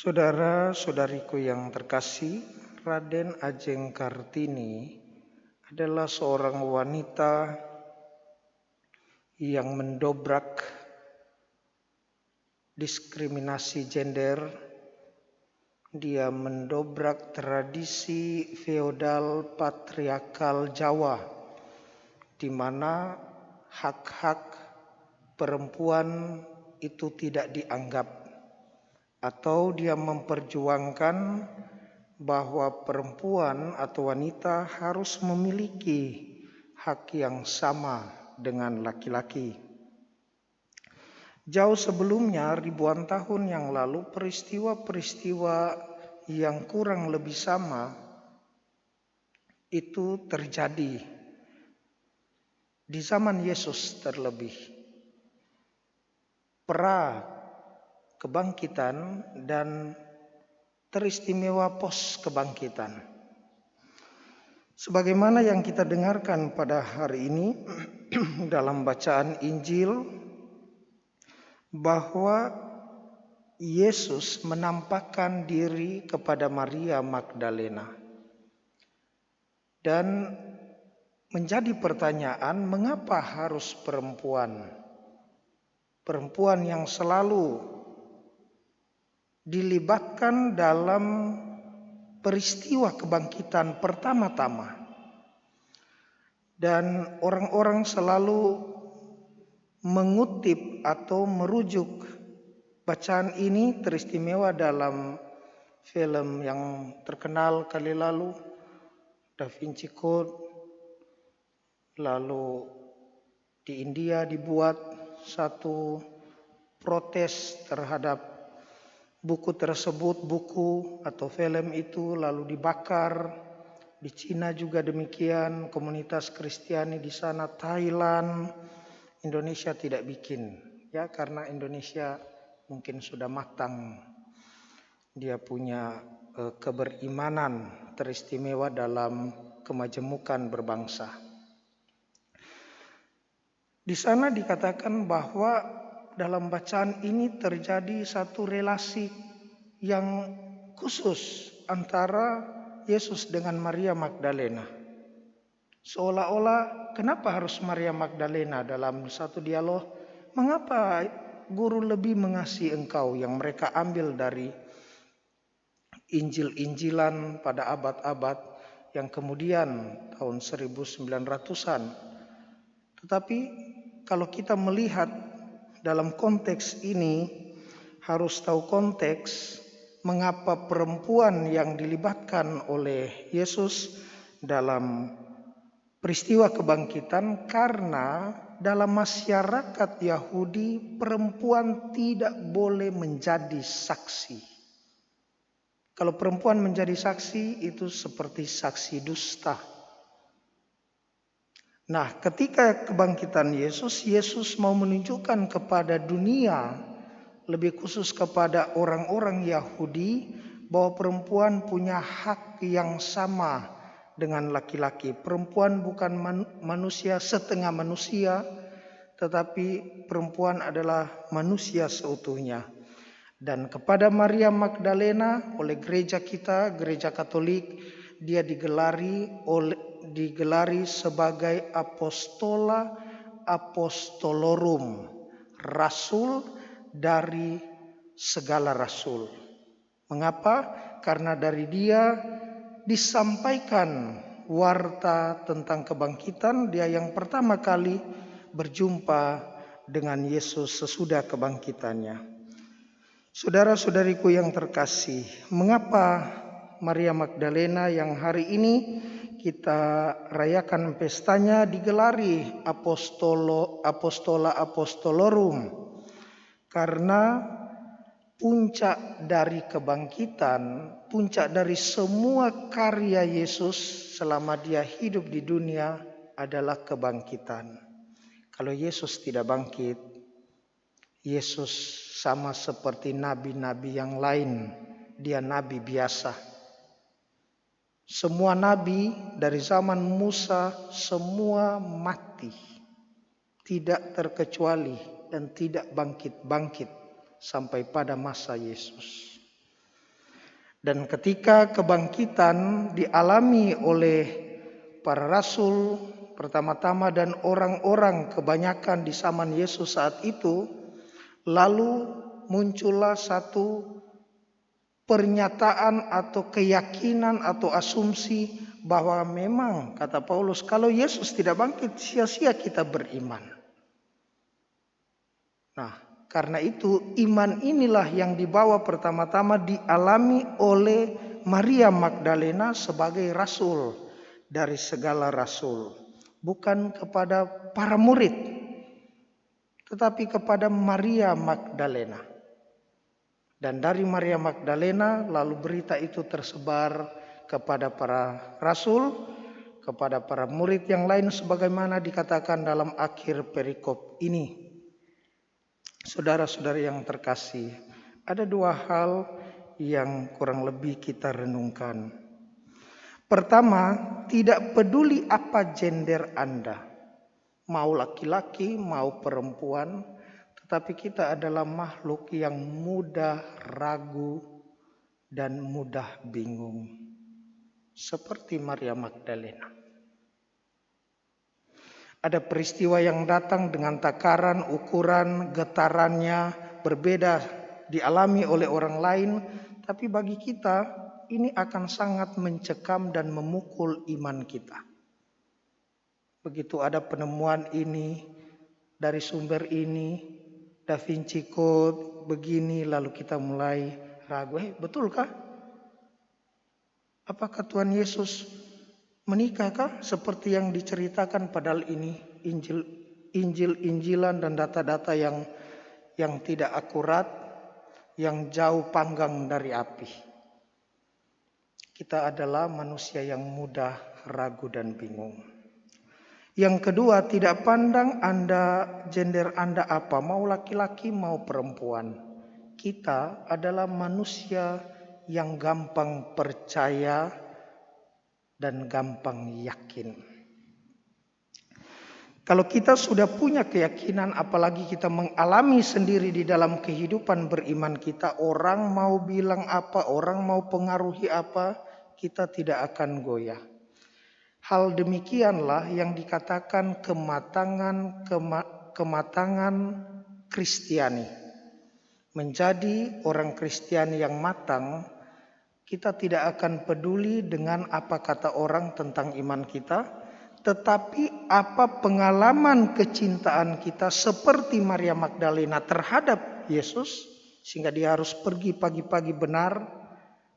Saudara-saudariku yang terkasih, Raden Ajeng Kartini adalah seorang wanita yang mendobrak diskriminasi gender. Dia mendobrak tradisi feodal patriarkal Jawa, di mana hak-hak perempuan itu tidak dianggap, atau dia memperjuangkan bahwa perempuan atau wanita harus memiliki hak yang sama dengan laki-laki. Jauh sebelumnya, ribuan tahun yang lalu, peristiwa-peristiwa yang kurang lebih sama itu terjadi di zaman Yesus terlebih. Pra kebangkitan dan teristimewa pos kebangkitan. Sebagaimana yang kita dengarkan pada hari ini dalam bacaan Injil, bahwa Yesus menampakkan diri kepada Maria Magdalena. Dan menjadi pertanyaan, mengapa harus perempuan? Perempuan yang selalu dilibatkan dalam peristiwa kebangkitan pertama-tama. Dan orang-orang selalu mengutip atau merujuk bacaan ini teristimewa dalam film yang terkenal kali lalu, Da Vinci Code. Lalu di India dibuat satu protes terhadap buku tersebut, buku atau film itu lalu dibakar. Di Cina juga demikian, komunitas Kristiani di sana, Thailand. Indonesia tidak bikin, ya, karena Indonesia mungkin sudah matang. Dia punya keberimanan teristimewa dalam kemajemukan berbangsa. Di sana dikatakan bahwa dalam bacaan ini terjadi satu relasi yang khusus antara Yesus dengan Maria Magdalena. Seolah-olah kenapa harus Maria Magdalena dalam satu dialog? Mengapa guru lebih mengasihi engkau, yang mereka ambil dari Injil-Injilan pada abad-abad yang kemudian tahun 1900-an. Tetapi kalau kita melihat dalam konteks ini, harus tahu konteks mengapa perempuan yang dilibatkan oleh Yesus dalam peristiwa kebangkitan, karena dalam masyarakat Yahudi perempuan tidak boleh menjadi saksi. Kalau perempuan menjadi saksi itu seperti saksi dusta. Nah, ketika kebangkitan Yesus, Yesus mau menunjukkan kepada dunia, lebih khusus kepada orang-orang Yahudi, bahwa perempuan punya hak yang sama dengan laki-laki. Perempuan bukan manusia setengah manusia, tetapi perempuan adalah manusia seutuhnya. Dan kepada Maria Magdalena oleh gereja kita, gereja Katolik, dia digelari sebagai apostola apostolorum, rasul dari segala rasul. Mengapa? Karena dari dia disampaikan warta tentang kebangkitan. Dia yang pertama kali berjumpa dengan Yesus sesudah kebangkitannya. Saudara-saudariku yang terkasih, mengapa Maria Magdalena yang hari ini kita rayakan pestanya digelari apostola apostolorum? Karena puncak dari kebangkitan, puncak dari semua karya Yesus selama dia hidup di dunia adalah kebangkitan. Kalau Yesus tidak bangkit, Yesus sama seperti nabi-nabi yang lain. Dia nabi biasa. Semua nabi dari zaman Musa semua mati. Tidak terkecuali dan tidak bangkit-bangkit sampai pada masa Yesus. Dan ketika kebangkitan dialami oleh para rasul pertama-tama dan orang-orang kebanyakan di zaman Yesus saat itu, lalu muncullah satu pernyataan atau keyakinan atau asumsi bahwa memang kata Paulus, kalau Yesus tidak bangkit sia-sia kita beriman. Nah, karena itu iman inilah yang dibawa pertama-tama dialami oleh Maria Magdalena sebagai rasul dari segala rasul. Bukan kepada para murid, tetapi kepada Maria Magdalena. Dan dari Maria Magdalena lalu berita itu tersebar kepada para rasul, kepada para murid yang lain sebagaimana dikatakan dalam akhir perikop ini. Saudara-saudara yang terkasih, ada dua hal yang kurang lebih kita renungkan. Pertama, tidak peduli apa gender Anda, mau laki-laki, mau perempuan, tetapi kita adalah makhluk yang mudah ragu dan mudah bingung. Seperti Maria Magdalena. Ada peristiwa yang datang dengan takaran, ukuran, getarannya berbeda dialami oleh orang lain. Tapi bagi kita ini akan sangat mencekam dan memukul iman kita. Begitu ada penemuan ini dari sumber ini, Da Vinci Code begini, lalu kita mulai ragu. Betulkah? Apakah Tuhan Yesus menikahkah seperti yang diceritakan, padahal ini Injil-Injilan dan data-data yang tidak akurat, yang jauh panggang dari api. Kita adalah manusia yang mudah ragu dan bingung. Yang kedua, tidak pandang gender Anda apa, mau laki-laki mau perempuan. Kita adalah manusia yang gampang percaya dan gampang yakin. Kalau kita sudah punya keyakinan, apalagi kita mengalami sendiri di dalam kehidupan beriman kita, orang mau bilang apa, orang mau pengaruhi apa, kita tidak akan goyah. Hal demikianlah yang dikatakan kematangan Kristiani. Menjadi orang Kristiani yang matang, kita tidak akan peduli dengan apa kata orang tentang iman kita, tetapi apa pengalaman kecintaan kita seperti Maria Magdalena terhadap Yesus, sehingga dia harus pergi pagi-pagi benar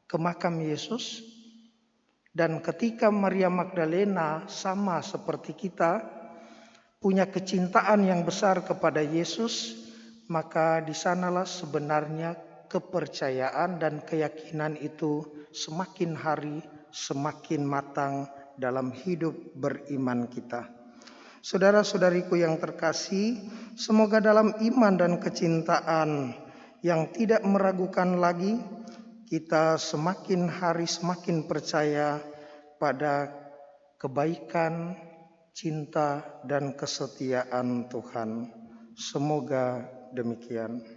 ke makam Yesus. Dan ketika Maria Magdalena sama seperti kita, punya kecintaan yang besar kepada Yesus, maka di sanalah sebenarnya kepercayaan dan keyakinan itu semakin hari semakin matang dalam hidup beriman kita. Saudara-saudariku yang terkasih, semoga dalam iman dan kecintaan yang tidak meragukan lagi, kita semakin hari semakin percaya pada kebaikan, cinta, dan kesetiaan Tuhan. Semoga demikian.